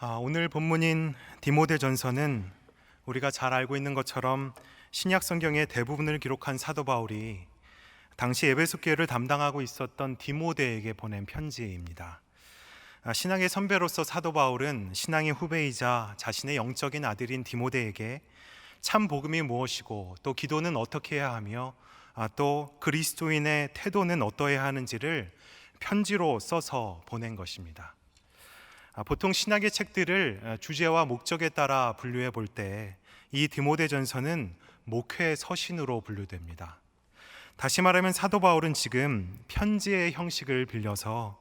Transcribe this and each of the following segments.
오늘 본문인 디모데전서는 우리가 잘 알고 있는 것처럼 신약 성경의 대부분을 기록한 사도 바울이 당시 에베소 교회를 담당하고 있었던 디모데에게 보낸 편지입니다. 신앙의 선배로서 사도 바울은 신앙의 후배이자 자신의 영적인 아들인 디모데에게 참 복음이 무엇이고 또 기도는 어떻게 해야 하며 또 그리스도인의 태도는 어떠해야 하는지를 편지로 써서 보낸 것입니다. 보통 신학의 책들을 주제와 목적에 따라 분류해 볼 때 이 디모데전서는 목회 서신으로 분류됩니다. 다시 말하면 사도 바울은 지금 편지의 형식을 빌려서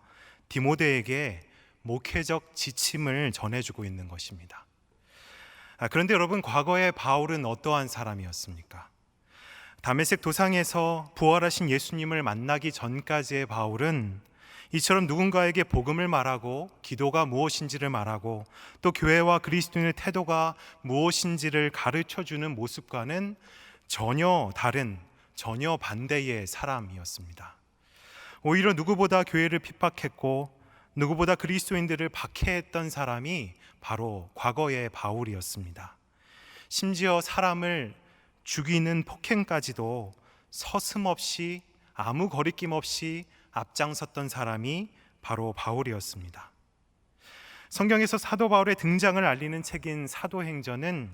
디모데에게 목회적 지침을 전해주고 있는 것입니다. 그런데 여러분, 과거에 바울은 어떠한 사람이었습니까? 다메섹 도상에서 부활하신 예수님을 만나기 전까지의 바울은 이처럼 누군가에게 복음을 말하고 기도가 무엇인지를 말하고 또 교회와 그리스도인의 태도가 무엇인지를 가르쳐주는 모습과는 전혀 다른, 전혀 반대의 사람이었습니다. 오히려 누구보다 교회를 핍박했고 누구보다 그리스도인들을 박해했던 사람이 바로 과거의 바울이었습니다. 심지어 사람을 죽이는 폭행까지도 서슴없이 아무 거리낌 없이 앞장섰던 사람이 바로 바울이었습니다. 성경에서 사도 바울의 등장을 알리는 책인 사도행전은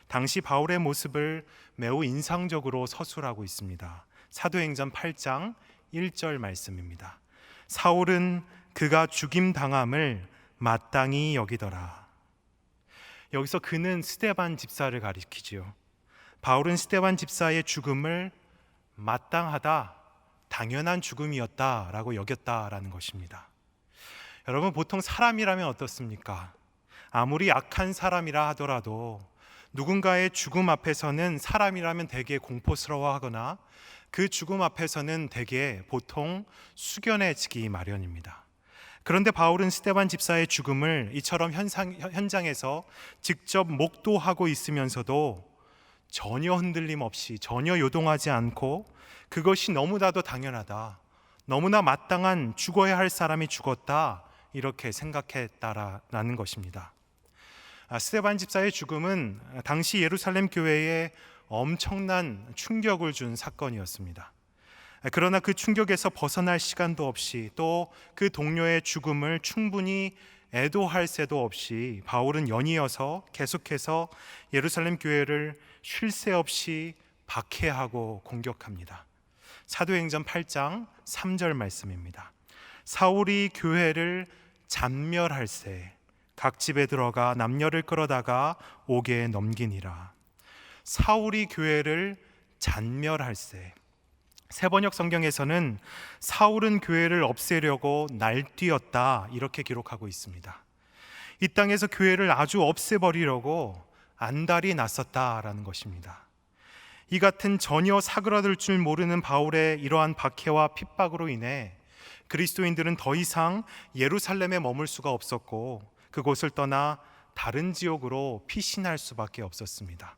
당시 바울의 모습을 매우 인상적으로 서술하고 있습니다. 사도행전 8장 1절 말씀입니다. 사울은 그가 죽임 당함을 마땅히 여기더라. 여기서 그는 스데반 집사를 가리키지요. 바울은 스데반 집사의 죽음을 마땅하다, 당연한 죽음이었다라고 여겼다라는 것입니다. 여러분, 보통 사람이라면 어떻습니까? 아무리 악한 사람이라 하더라도 누군가의 죽음 앞에서는 사람이라면 되게 공포스러워하거나 그 죽음 앞에서는 되게 보통 숙연해지기 마련입니다. 그런데 바울은 스데반 집사의 죽음을 이처럼 현장에서 직접 목도하고 있으면서도 전혀 흔들림 없이, 전혀 요동하지 않고 그것이 너무나도 당연하다, 너무나 마땅한 죽어야 할 사람이 죽었다, 이렇게 생각했다라는 것입니다. 스데반 집사의 죽음은 당시 예루살렘 교회에 엄청난 충격을 준 사건이었습니다. 그러나 그 충격에서 벗어날 시간도 없이 또 그 동료의 죽음을 충분히 애도할 새도 없이 바울은 연이어서 계속해서 예루살렘 교회를 쉴 새 없이 박해하고 공격합니다. 사도행전 8장 3절 말씀입니다. 사울이 교회를 잔멸할새 각 집에 들어가 남녀를 끌어다가 옥에 넘기니라. 사울이 교회를 잔멸할새. 세번역 성경에서는 사울은 교회를 없애려고 날뛰었다, 이렇게 기록하고 있습니다. 이 땅에서 교회를 아주 없애버리려고 안달이 났었다라는 것입니다. 이 같은 전혀 사그라들 줄 모르는 바울의 이러한 박해와 핍박으로 인해 그리스도인들은 더 이상 예루살렘에 머물 수가 없었고 그곳을 떠나 다른 지역으로 피신할 수밖에 없었습니다.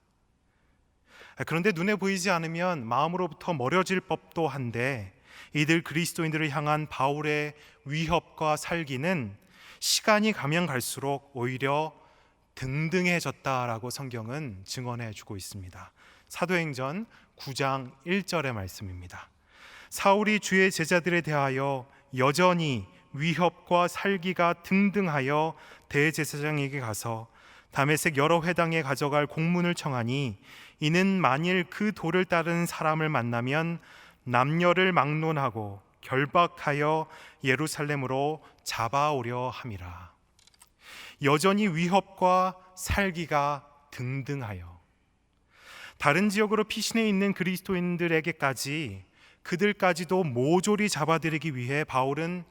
그런데 눈에 보이지 않으면 마음으로부터 멀어질 법도 한데 이들 그리스도인들을 향한 바울의 위협과 살기는 시간이 가면 갈수록 오히려 등등해졌다라고 성경은 증언해 주고 있습니다. 사도행전 9장 1절의 말씀입니다. 사울이 주의 제자들에 대하여 여전히 위협과 살기가 등등하여 대제사장에게 가서 다메섹 여러 회당에 가져갈 공문을 청하니 이는 만일 그 도를 따르는 사람을 만나면 남녀를 막론하고 결박하여 예루살렘으로 잡아오려 함이라. 여전히 위협과 살기가 등등하여 다른 지역으로 피신해 있는 그리스도인들에게까지 그들까지도 모조리 잡아들이기 위해 바울은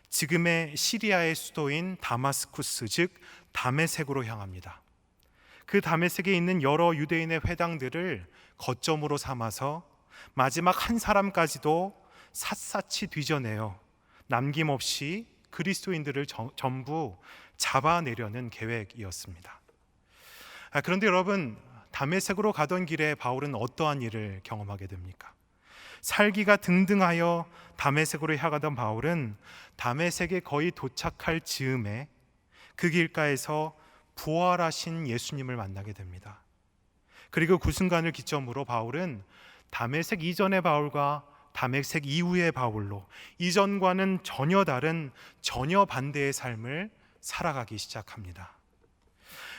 지금의 시리아의 수도인 다마스쿠스, 즉 다메섹으로 향합니다. 그 다메섹에 있는 여러 유대인의 회당들을 거점으로 삼아서 마지막 한 사람까지도 샅샅이 뒤져내어 남김없이 그리스도인들을 전부 잡아내려는 계획이었습니다. 그런데 여러분, 다메섹으로 가던 길에 바울은 어떠한 일을 경험하게 됩니까? 살기가 등등하여 다메섹으로 향하던 바울은 다메섹에 거의 도착할 즈음에 그 길가에서 부활하신 예수님을 만나게 됩니다. 그리고 그 순간을 기점으로 바울은 다메섹 이전의 바울과 다메섹 이후의 바울로 이전과는 전혀 다른, 전혀 반대의 삶을 살아가기 시작합니다.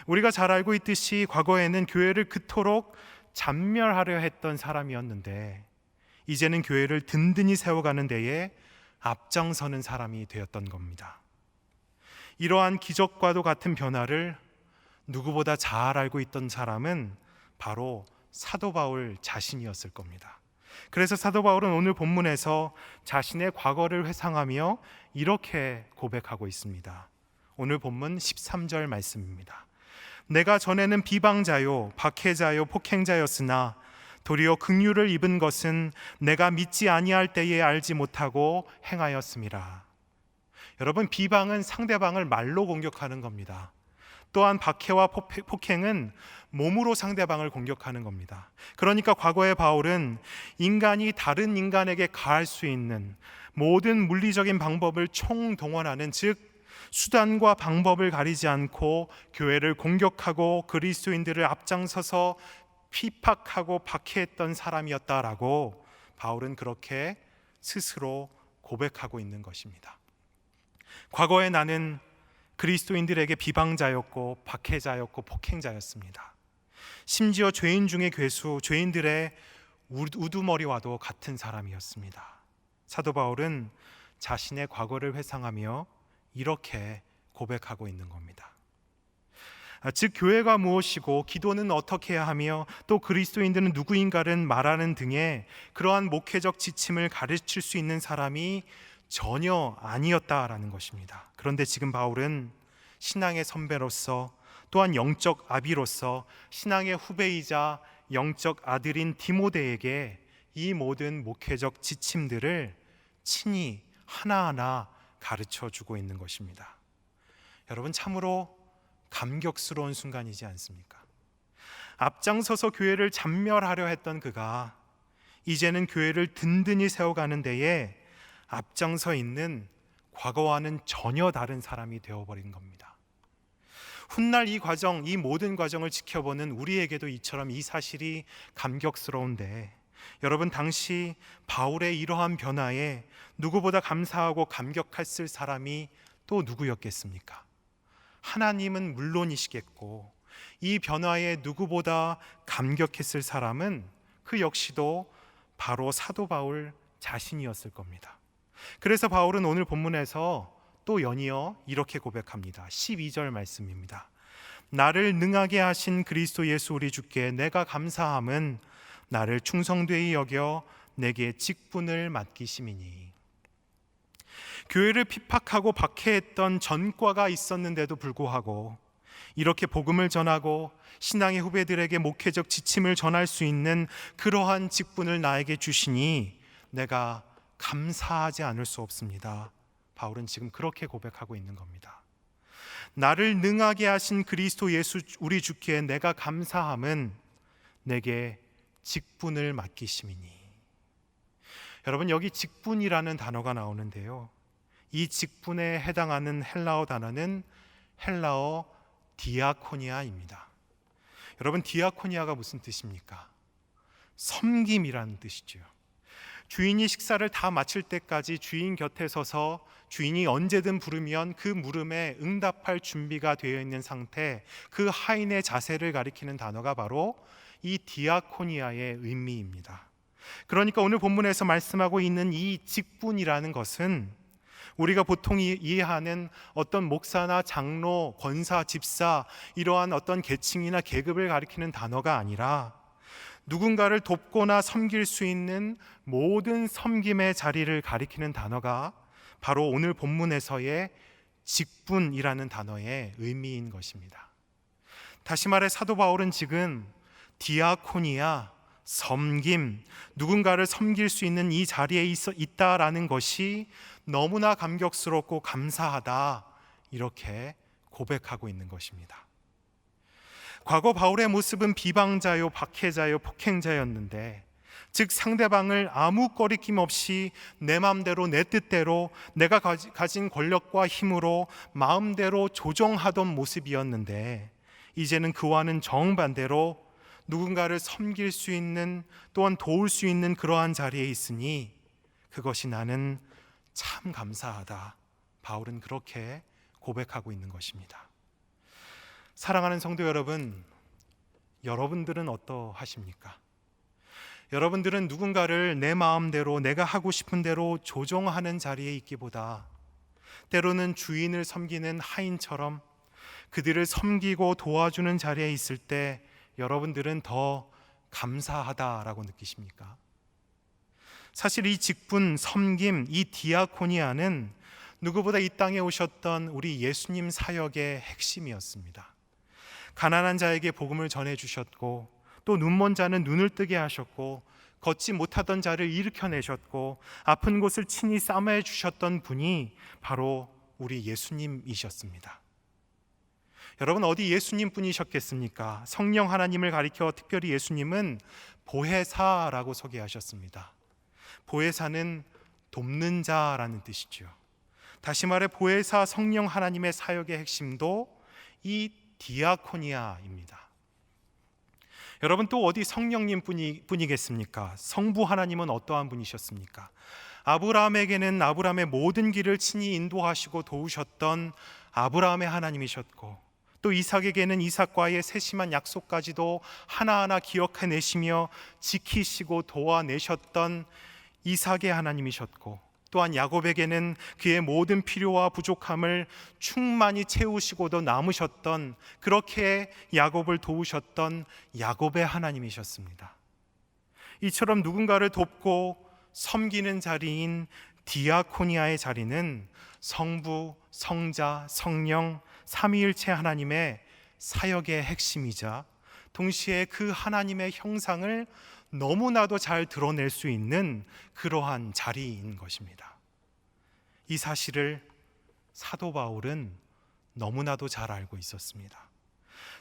우리가 잘 알고 있듯이 과거에는 교회를 그토록 잔멸하려 했던 사람이었는데 이제는 교회를 든든히 세워가는 데에 앞장서는 사람이 되었던 겁니다. 이러한 기적과도 같은 변화를 누구보다 잘 알고 있던 사람은 바로 사도 바울 자신이었을 겁니다. 그래서 사도 바울은 오늘 본문에서 자신의 과거를 회상하며 이렇게 고백하고 있습니다. 오늘 본문 13절 말씀입니다. 내가 전에는 비방자요 박해자요 폭행자였으나 도리어 긍휼을 입은 것은 내가 믿지 아니할 때에 알지 못하고 행하였음이라. 여러분, 비방은 상대방을 말로 공격하는 겁니다. 또한 박해와 폭행은 몸으로 상대방을 공격하는 겁니다. 그러니까 과거의 바울은 인간이 다른 인간에게 가할 수 있는 모든 물리적인 방법을 총동원하는, 즉 수단과 방법을 가리지 않고 교회를 공격하고 그리스도인들을 앞장서서 핍박하고 박해했던 사람이었다라고 바울은 그렇게 스스로 고백하고 있는 것입니다. 과거에 나는 그리스도인들에게 비방자였고 박해자였고 폭행자였습니다. 심지어 죄인 중에 괴수, 죄인들의 우두머리와도 같은 사람이었습니다. 사도 바울은 자신의 과거를 회상하며 이렇게 고백하고 있는 겁니다. 즉 교회가 무엇이고 기도는 어떻게 해야 하며 또 그리스도인들은 누구인가를 말하는 등의 그러한 목회적 지침을 가르칠 수 있는 사람이 전혀 아니었다라는 것입니다. 그런데 지금 바울은 신앙의 선배로서 또한 영적 아비로서 신앙의 후배이자 영적 아들인 디모데에게 이 모든 목회적 지침들을 친히 하나하나 가르쳐 주고 있는 것입니다. 여러분, 참으로 감격스러운 순간이지 않습니까? 앞장서서 교회를 잔멸하려 했던 그가 이제는 교회를 든든히 세워가는 데에 앞장서 있는 과거와는 전혀 다른 사람이 되어버린 겁니다. 훗날 이 과정, 이 모든 과정을 지켜보는 우리에게도 이처럼 이 사실이 감격스러운데, 여러분, 당시 바울의 이러한 변화에 누구보다 감사하고 감격했을 사람이 또 누구였겠습니까? 하나님은 물론이시겠고 이 변화에 누구보다 감격했을 사람은 그 역시도 바로 사도 바울 자신이었을 겁니다. 그래서 바울은 오늘 본문에서 또 연이어 이렇게 고백합니다. 12절 말씀입니다. 나를 능하게 하신 그리스도 예수 우리 주께 내가 감사함은 나를 충성되이 여겨 내게 직분을 맡기심이니. 교회를 핍박하고 박해했던 전과가 있었는데도 불구하고 이렇게 복음을 전하고 신앙의 후배들에게 목회적 지침을 전할 수 있는 그러한 직분을 나에게 주시니 내가 감사하지 않을 수 없습니다. 바울은 지금 그렇게 고백하고 있는 겁니다. 나를 능하게 하신 그리스도 예수 우리 주께 내가 감사함은 내게 직분을 맡기심이니. 여러분, 여기 직분이라는 단어가 나오는데요, 이 직분에 해당하는 헬라어 단어는 헬라어 디아코니아입니다. 여러분, 디아코니아가 무슨 뜻입니까? 섬김이라는 뜻이죠. 주인이 식사를 다 마칠 때까지 주인 곁에 서서 주인이 언제든 부르면 그 물음에 응답할 준비가 되어 있는 상태, 그 하인의 자세를 가리키는 단어가 바로 이 디아코니아의 의미입니다. 그러니까 오늘 본문에서 말씀하고 있는 이 직분이라는 것은 우리가 보통 이해하는 어떤 목사나 장로, 권사, 집사 이러한 어떤 계층이나 계급을 가리키는 단어가 아니라 누군가를 돕거나 섬길 수 있는 모든 섬김의 자리를 가리키는 단어가 바로 오늘 본문에서의 직분이라는 단어의 의미인 것입니다. 다시 말해 사도 바울은 지금 디아코니아, 섬김, 누군가를 섬길 수 있는 이 자리에 있다라는 것이 너무나 감격스럽고 감사하다, 이렇게 고백하고 있는 것입니다. 과거 바울의 모습은 비방자요, 박해자요, 폭행자였는데 즉 상대방을 아무 거리낌 없이 내 마음대로 내 뜻대로 내가 가진 권력과 힘으로 마음대로 조정하던 모습이었는데, 이제는 그와는 정반대로 누군가를 섬길 수 있는, 또한 도울 수 있는 그러한 자리에 있으니 그것이 나는 참 감사하다. 바울은 그렇게 고백하고 있는 것입니다. 사랑하는 성도 여러분, 여러분들은 어떠하십니까? 여러분들은 누군가를 내 마음대로 내가 하고 싶은 대로 조종하는 자리에 있기보다 때로는 주인을 섬기는 하인처럼 그들을 섬기고 도와주는 자리에 있을 때 여러분들은 더 감사하다라고 느끼십니까? 사실 이 직분, 섬김, 이 디아코니아는 누구보다 이 땅에 오셨던 우리 예수님 사역의 핵심이었습니다. 가난한 자에게 복음을 전해주셨고, 또 눈먼 자는 눈을 뜨게 하셨고, 걷지 못하던 자를 일으켜내셨고, 아픈 곳을 친히 싸매어 주셨던 분이 바로 우리 예수님이셨습니다. 여러분, 어디 예수님 뿐이셨겠습니까? 성령 하나님을 가리켜 특별히 예수님은 보혜사라고 소개하셨습니다. 보혜사는 돕는 자라는 뜻이죠. 다시 말해 보혜사 성령 하나님의 사역의 핵심도 이 디아코니아입니다. 여러분, 또 어디 성령님 뿐이겠습니까? 성부 하나님은 어떠한 분이셨습니까? 아브라함에게는 아브라함의 모든 길을 친히 인도하시고 도우셨던 아브라함의 하나님이셨고, 또 이삭에게는 이삭과의 세심한 약속까지도 하나하나 기억해내시며 지키시고 도와내셨던 이삭의 하나님이셨고, 또한 야곱에게는 그의 모든 필요와 부족함을 충만히 채우시고도 남으셨던, 그렇게 야곱을 도우셨던 야곱의 하나님이셨습니다. 이처럼 누군가를 돕고 섬기는 자리인 디아코니아의 자리는 성부, 성자, 성령 삼위일체 하나님의 사역의 핵심이자 동시에 그 하나님의 형상을 너무나도 잘 드러낼 수 있는 그러한 자리인 것입니다. 이 사실을 사도 바울은 너무나도 잘 알고 있었습니다.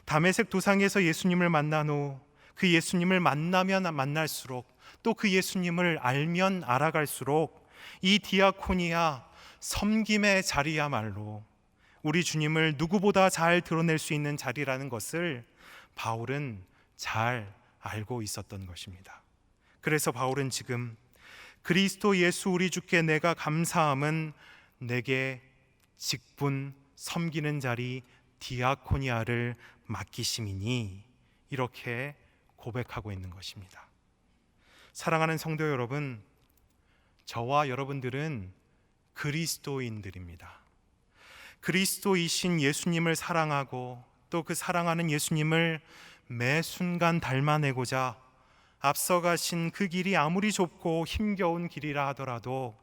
다메섹 도상에서 예수님을 만난 후 그 예수님을 만나면 만날수록, 또 그 예수님을 알면 알아갈수록 이 디아코니아 섬김의 자리야말로 우리 주님을 누구보다 잘 드러낼 수 있는 자리라는 것을 바울은 잘 알고 있었던 것입니다. 그래서 바울은 지금 그리스도 예수 우리 주께 내가 감사함은 내게 직분 섬기는 자리 디아코니아를 맡기심이니, 이렇게 고백하고 있는 것입니다. 사랑하는 성도 여러분, 저와 여러분들은 그리스도인들입니다. 그리스도이신 예수님을 사랑하고 또 그 사랑하는 예수님을 매 순간 닮아내고자 앞서가신 그 길이 아무리 좁고 힘겨운 길이라 하더라도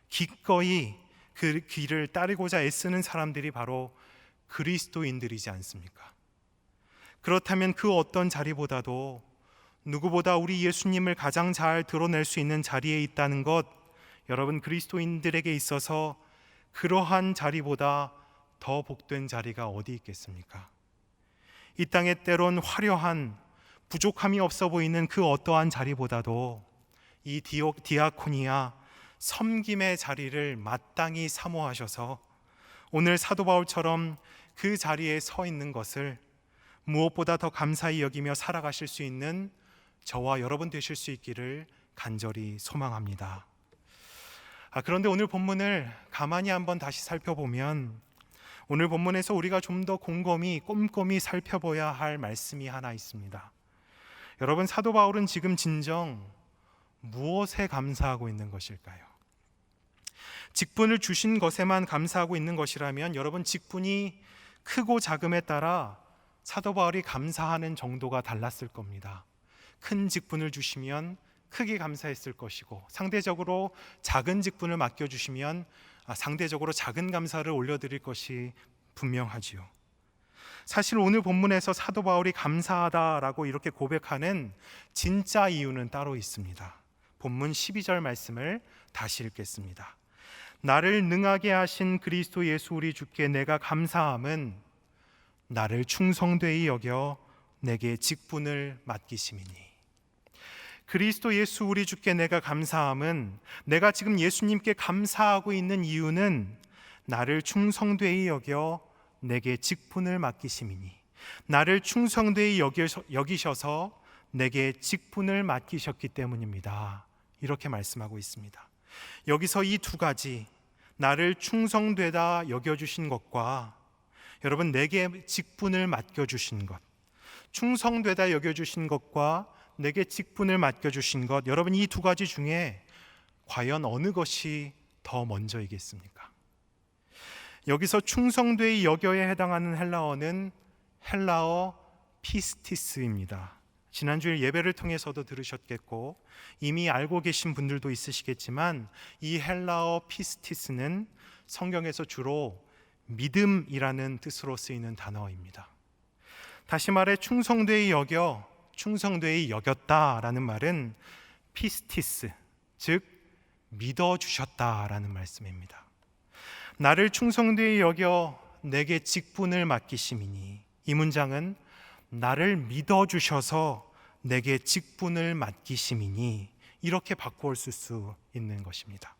기꺼이 그 길을 따르고자 애쓰는 사람들이 바로 그리스도인들이지 않습니까? 그렇다면 그 어떤 자리보다도 누구보다 우리 예수님을 가장 잘 드러낼 수 있는 자리에 있다는 것, 여러분, 그리스도인들에게 있어서 그러한 자리보다 더 복된 자리가 어디 있겠습니까? 이 땅에 때론 화려한, 부족함이 없어 보이는 그 어떠한 자리보다도 이 디아코니아 섬김의 자리를 마땅히 사모하셔서 오늘 사도 바울처럼 그 자리에 서 있는 것을 무엇보다 더 감사히 여기며 살아가실 수 있는 저와 여러분 되실 수 있기를 간절히 소망합니다. 그런데 오늘 본문을 가만히 한번 다시 살펴보면 오늘 본문에서 우리가 좀 더 꼼꼼히 살펴봐야 할 말씀이 하나 있습니다. 여러분, 사도 바울은 지금 진정 무엇에 감사하고 있는 것일까요? 직분을 주신 것에만 감사하고 있는 것이라면 여러분, 직분이 크고 작음에 따라 사도 바울이 감사하는 정도가 달랐을 겁니다. 큰 직분을 주시면 크게 감사했을 것이고, 상대적으로 작은 직분을 맡겨주시면 상대적으로 작은 감사를 올려드릴 것이 분명하지요. 사실 오늘 본문에서 사도 바울이 감사하다라고 이렇게 고백하는 진짜 이유는 따로 있습니다. 본문 12절 말씀을 다시 읽겠습니다. 나를 능하게 하신 그리스도 예수 우리 주께 내가 감사함은 나를 충성되이 여겨 내게 직분을 맡기심이니. 그리스도 예수 우리 주께 내가 감사함은, 내가 지금 예수님께 감사하고 있는 이유는 나를 충성되이 여겨 내게 직분을 맡기심이니, 나를 충성되이 여기셔서 내게 직분을 맡기셨기 때문입니다. 이렇게 말씀하고 있습니다. 여기서 이 두 가지, 나를 충성되다 여겨주신 것과 여러분 내게 직분을 맡겨주신 것, 충성되다 여겨주신 것과 내게 직분을 맡겨주신 것, 여러분 이 두 가지 중에 과연 어느 것이 더 먼저이겠습니까? 여기서 충성되이 여겨에 해당하는 헬라어는 헬라어 피스티스입니다. 지난주에 예배를 통해서도 들으셨겠고 이미 알고 계신 분들도 있으시겠지만, 이 헬라어 피스티스는 성경에서 주로 믿음이라는 뜻으로 쓰이는 단어입니다. 다시 말해 충성되이 여겨, 충성되이 여겼다라는 말은 피스티스, 즉 믿어주셨다라는 말씀입니다. 나를 충성되이 여겨 내게 직분을 맡기심이니, 이 문장은 나를 믿어주셔서 내게 직분을 맡기심이니, 이렇게 바꾸어 쓸 수 있는 것입니다.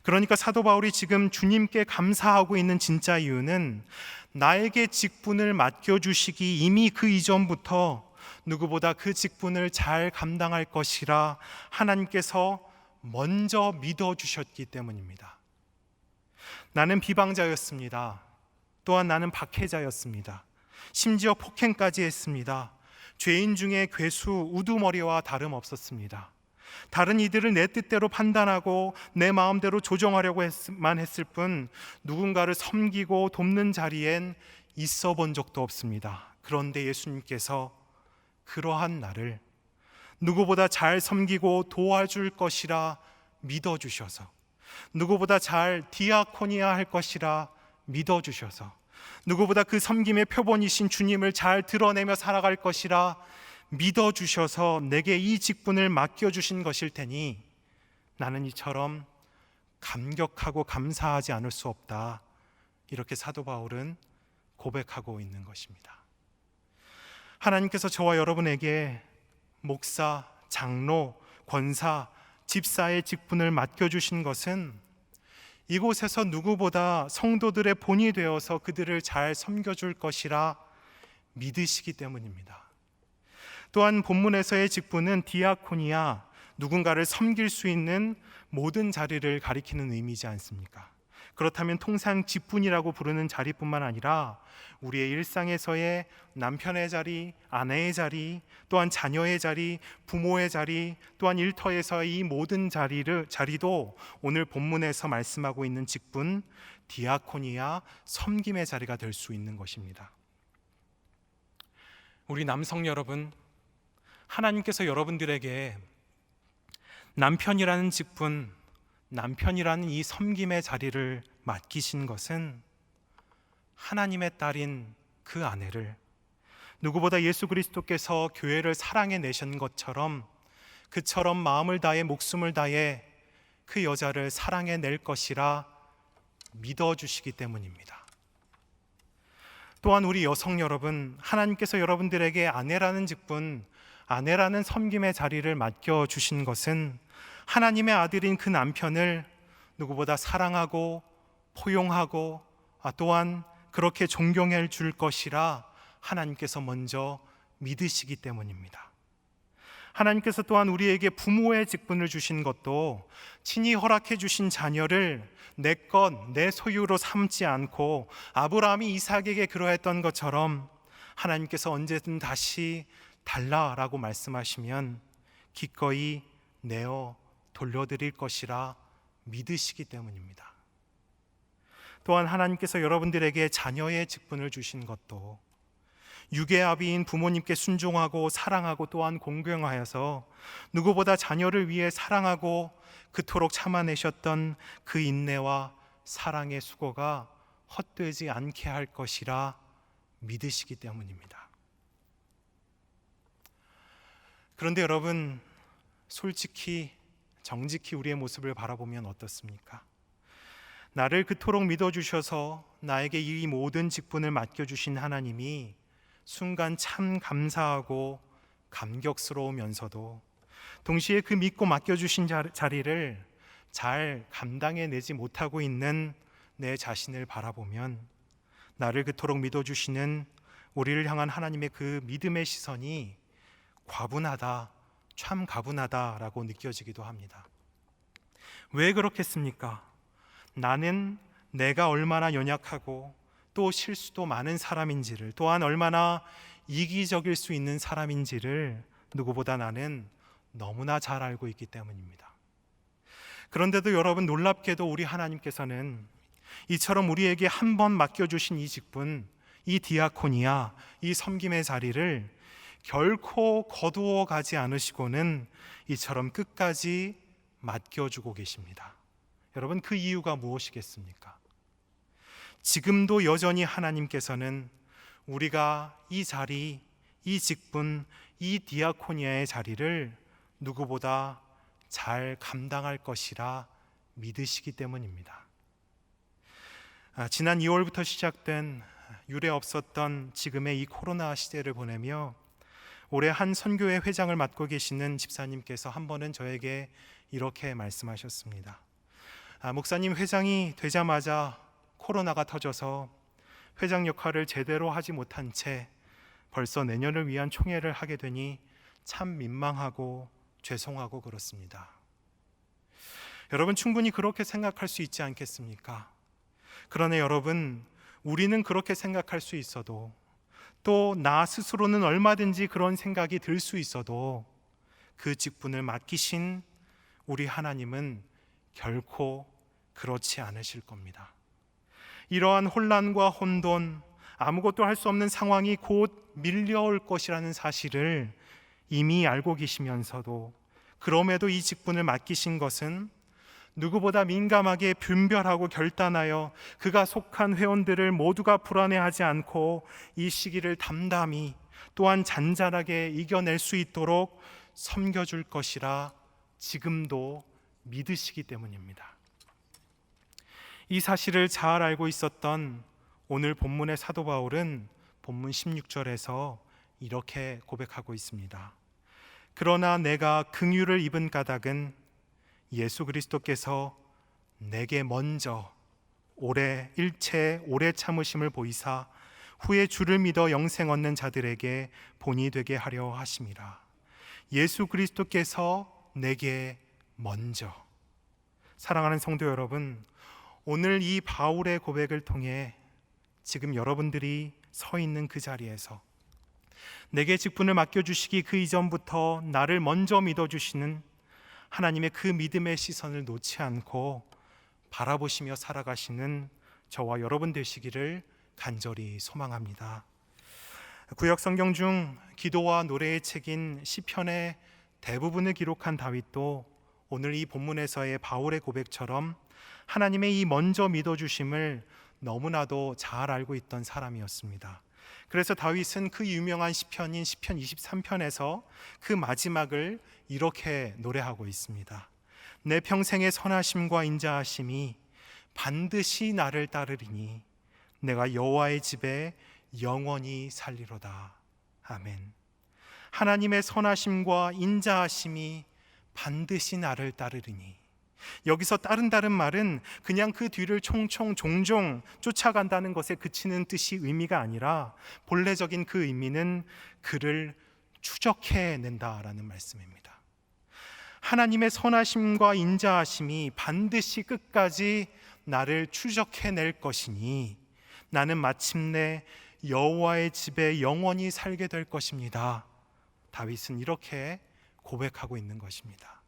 그러니까 사도 바울이 지금 주님께 감사하고 있는 진짜 이유는 나에게 직분을 맡겨주시기 이미 그 이전부터 누구보다 그 직분을 잘 감당할 것이라 하나님께서 먼저 믿어주셨기 때문입니다. 나는 비방자였습니다. 또한 나는 박해자였습니다. 심지어 폭행까지 했습니다. 죄인 중에 괴수, 우두머리와 다름없었습니다. 다른 이들을 내 뜻대로 판단하고 내 마음대로 조정하려고만 했을 뿐 누군가를 섬기고 돕는 자리엔 있어 본 적도 없습니다. 그런데 예수님께서 그러한 나를 누구보다 잘 섬기고 도와줄 것이라 믿어주셔서, 누구보다 잘 디아코니아 할 것이라 믿어주셔서, 누구보다 그 섬김의 표본이신 주님을 잘 드러내며 살아갈 것이라 믿어주셔서 내게 이 직분을 맡겨주신 것일 테니 나는 이처럼 감격하고 감사하지 않을 수 없다. 이렇게 사도 바울은 고백하고 있는 것입니다. 하나님께서 저와 여러분에게 목사, 장로, 권사, 집사의 직분을 맡겨주신 것은 이곳에서 누구보다 성도들의 본이 되어서 그들을 잘 섬겨줄 것이라 믿으시기 때문입니다. 또한 본문에서의 직분은 디아코니아, 누군가를 섬길 수 있는 모든 자리를 가리키는 의미이지 않습니까? 그렇다면 통상 직분이라고 부르는 자리뿐만 아니라 우리의 일상에서의 남편의 자리, 아내의 자리, 또한 자녀의 자리, 부모의 자리, 또한 일터에서의 이 모든 자리도 오늘 본문에서 말씀하고 있는 직분, 디아코니아, 섬김의 자리가 될 수 있는 것입니다. 우리 남성 여러분, 하나님께서 여러분들에게 남편이라는 직분, 남편이라는 이 섬김의 자리를 맡기신 것은 하나님의 딸인 그 아내를 누구보다 예수 그리스도께서 교회를 사랑해 내신 것처럼 그처럼 마음을 다해 목숨을 다해 그 여자를 사랑해 낼 것이라 믿어주시기 때문입니다. 또한 우리 여성 여러분, 하나님께서 여러분들에게 아내라는 직분, 아내라는 섬김의 자리를 맡겨주신 것은 하나님의 아들인 그 남편을 누구보다 사랑하고 포용하고 또한 그렇게 존경해 줄 것이라 하나님께서 먼저 믿으시기 때문입니다. 하나님께서 또한 우리에게 부모의 직분을 주신 것도 친히 허락해 주신 자녀를 내 것, 내 소유로 삼지 않고 아브라함이 이삭에게 그러했던 것처럼 하나님께서 언제든 다시 달라라고 말씀하시면 기꺼이 내어 돌려드릴 것이라 믿으시기 때문입니다. 또한 하나님께서 여러분들에게 자녀의 직분을 주신 것도 유괴아비인 부모님께 순종하고 사랑하고 또한 공경하여서 누구보다 자녀를 위해 사랑하고 그토록 참아내셨던 그 인내와 사랑의 수고가 헛되지 않게 할 것이라 믿으시기 때문입니다. 그런데 여러분, 솔직히 정직히 우리의 모습을 바라보면 어떻습니까? 나를 그토록 믿어주셔서 나에게 이 모든 직분을 맡겨주신 하나님이 순간 참 감사하고 감격스러우면서도 동시에 그 믿고 맡겨주신 자리를 잘 감당해내지 못하고 있는 내 자신을 바라보면 나를 그토록 믿어주시는 우리를 향한 하나님의 그 믿음의 시선이 과분하다, 참 가분하다라고 느껴지기도 합니다. 왜 그렇겠습니까? 나는 내가 얼마나 연약하고 또 실수도 많은 사람인지를, 또한 얼마나 이기적일 수 있는 사람인지를 누구보다 나는 너무나 잘 알고 있기 때문입니다. 그런데도 여러분, 놀랍게도 우리 하나님께서는 이처럼 우리에게 한 번 맡겨주신 이 직분, 이 디아코니아, 이 섬김의 자리를 결코 거두어 가지 않으시고는 이처럼 끝까지 맡겨주고 계십니다. 여러분, 그 이유가 무엇이겠습니까? 지금도 여전히 하나님께서는 우리가 이 자리, 이 직분, 이 디아코니아의 자리를 누구보다 잘 감당할 것이라 믿으시기 때문입니다. 지난 2월부터 시작된 유례 없었던 지금의 이 코로나 시대를 보내며 올해 한 선교회 회장을 맡고 계시는 집사님께서 한 번은 저에게 이렇게 말씀하셨습니다. 목사님, 회장이 되자마자 코로나가 터져서 회장 역할을 제대로 하지 못한 채 벌써 내년을 위한 총회를 하게 되니 참 민망하고 죄송하고 그렇습니다. 여러분, 충분히 그렇게 생각할 수 있지 않겠습니까? 그러나 여러분, 우리는 그렇게 생각할 수 있어도, 또 나 스스로는 얼마든지 그런 생각이 들 수 있어도 그 직분을 맡기신 우리 하나님은 결코 그렇지 않으실 겁니다. 이러한 혼란과 혼돈, 아무것도 할 수 없는 상황이 곧 밀려올 것이라는 사실을 이미 알고 계시면서도, 그럼에도 이 직분을 맡기신 것은 누구보다 민감하게 분별하고 결단하여 그가 속한 회원들을 모두가 불안해하지 않고 이 시기를 담담히 또한 잔잔하게 이겨낼 수 있도록 섬겨줄 것이라 지금도 믿으시기 때문입니다. 이 사실을 잘 알고 있었던 오늘 본문의 사도 바울은 본문 16절에서 이렇게 고백하고 있습니다. 그러나 내가 긍휼을 입은 까닭은 예수 그리스도께서 내게 먼저 일체 오래 참으심을 보이사 후에 주를 믿어 영생 얻는 자들에게 본이 되게 하려 하심이라. 예수 그리스도께서 내게 먼저. 사랑하는 성도 여러분, 오늘 이 바울의 고백을 통해 지금 여러분들이 서 있는 그 자리에서 내게 직분을 맡겨주시기 그 이전부터 나를 먼저 믿어주시는 하나님의 그 믿음의 시선을 놓지 않고 바라보시며 살아가시는 저와 여러분 되시기를 간절히 소망합니다. 구약 성경 중 기도와 노래의 책인 시편의 대부분을 기록한 다윗도 오늘 이 본문에서의 바울의 고백처럼 하나님의 이 먼저 믿어주심을 너무나도 잘 알고 있던 사람이었습니다. 그래서 다윗은 그 유명한 시편인 시편 23편에서 그 마지막을 이렇게 노래하고 있습니다. 내 평생의 선하심과 인자하심이 반드시 나를 따르리니 내가 여호와의 집에 영원히 살리로다. 아멘. 하나님의 선하심과 인자하심이 반드시 나를 따르리니, 여기서 따른다는 말은 그냥 그 뒤를 총총 종종 쫓아간다는 것에 그치는 뜻이 의미가 아니라 본래적인 그 의미는 그를 추적해낸다라는 말씀입니다. 하나님의 선하심과 인자하심이 반드시 끝까지 나를 추적해낼 것이니 나는 마침내 여호와의 집에 영원히 살게 될 것입니다. 다윗은 이렇게 고백하고 있는 것입니다.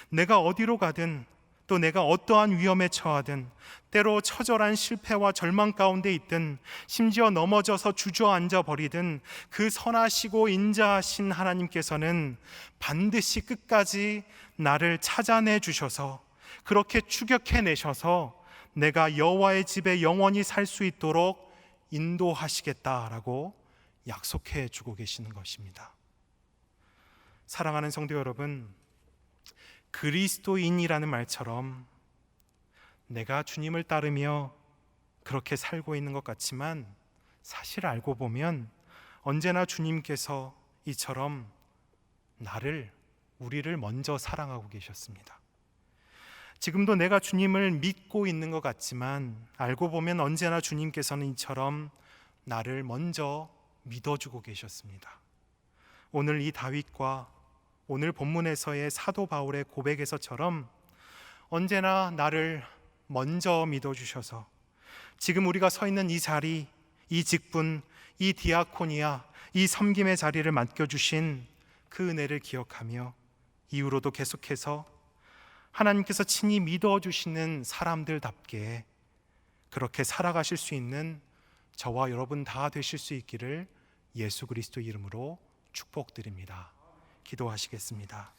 내가 어디로 가든, 또 내가 어떠한 위험에 처하든, 때로 처절한 실패와 절망 가운데 있든, 심지어 넘어져서 주저앉아 버리든, 그 선하시고 인자하신 하나님께서는 반드시 끝까지 나를 찾아내 주셔서, 그렇게 추격해내셔서 내가 여호와의 집에 영원히 살 수 있도록 인도하시겠다라고 약속해 주고 계시는 것입니다. 사랑하는 성도 여러분, 그리스도인이라는 말처럼 내가 주님을 따르며 그렇게 살고 있는 것 같지만 사실 알고 보면 언제나 주님께서 이처럼 나를 우리를 먼저 사랑하고 계셨습니다. 지금도 내가 주님을 믿고 있는 것 같지만 알고 보면 언제나 주님께서는 이처럼 나를 먼저 믿어주고 계셨습니다. 오늘 이 다윗과 오늘 본문에서의 사도 바울의 고백에서처럼 언제나 나를 먼저 믿어주셔서 지금 우리가 서 있는 이 자리, 이 직분, 이 디아코니아, 이 섬김의 자리를 맡겨주신 그 은혜를 기억하며 이후로도 계속해서 하나님께서 친히 믿어주시는 사람들답게 그렇게 살아가실 수 있는 저와 여러분 다 되실 수 있기를 예수 그리스도 이름으로 축복드립니다. 기도하시겠습니다.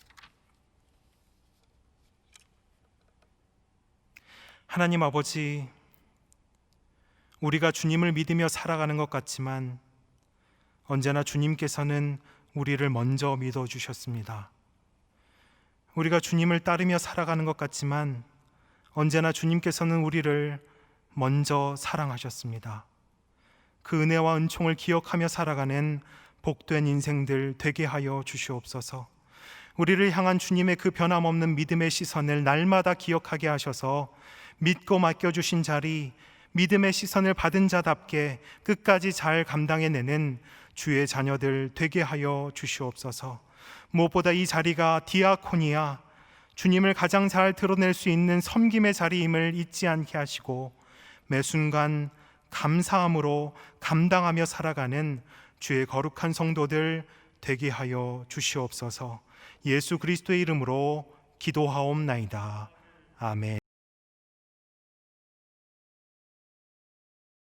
하나님 아버지, 우리가 주님을 믿으며 살아가는 것 같지만 언제나 주님께서는 우리를 먼저 믿어주셨습니다. 우리가 주님을 따르며 살아가는 것 같지만 언제나 주님께서는 우리를 먼저 사랑하셨습니다. 그 은혜와 은총을 기억하며 살아가는 복된 인생들 되게 하여 주시옵소서. 우리를 향한 주님의 그 변함없는 믿음의 시선을 날마다 기억하게 하셔서 믿고 맡겨주신 자리, 믿음의 시선을 받은 자답게 끝까지 잘 감당해내는 주의 자녀들 되게 하여 주시옵소서. 무엇보다 이 자리가 디아코니아, 주님을 가장 잘 드러낼 수 있는 섬김의 자리임을 잊지 않게 하시고 매 순간 감사함으로 감당하며 살아가는 주의 거룩한 성도들 되게 하여 주시옵소서. 예수 그리스도의 이름으로 기도하옵나이다. 아멘.